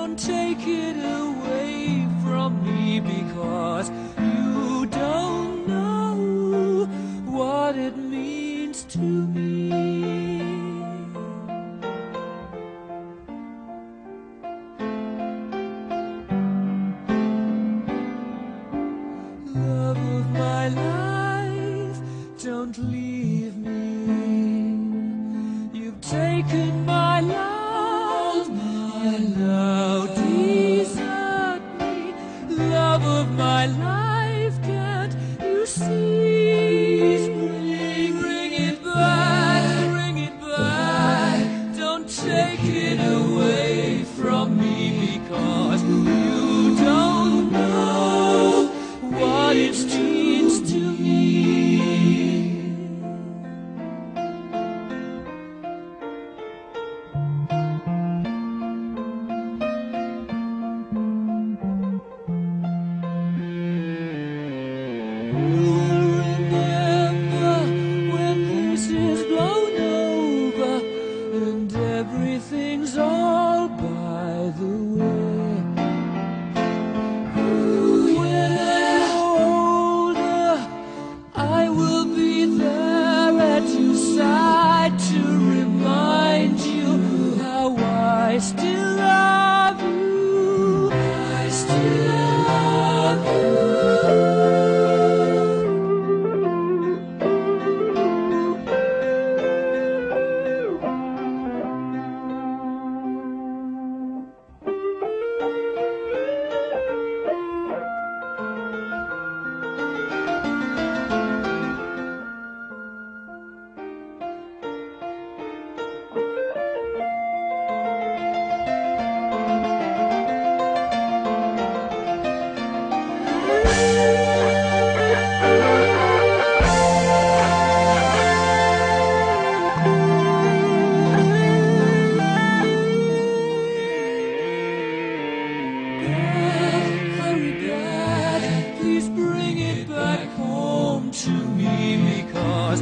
don't take it away from me, because you don't know what it means to me. Love of my life, don't leave me. You've taken my love, now desert me. Love of my life, can't you see? Bring it back, bring it back. Don't take it away from me, because you don't know what it means to me. Remember when this is blown over and everything's all by the way. When I'm older, I will be there at your side to remind you how I still love you. I still love you. Please bring it back home to me, because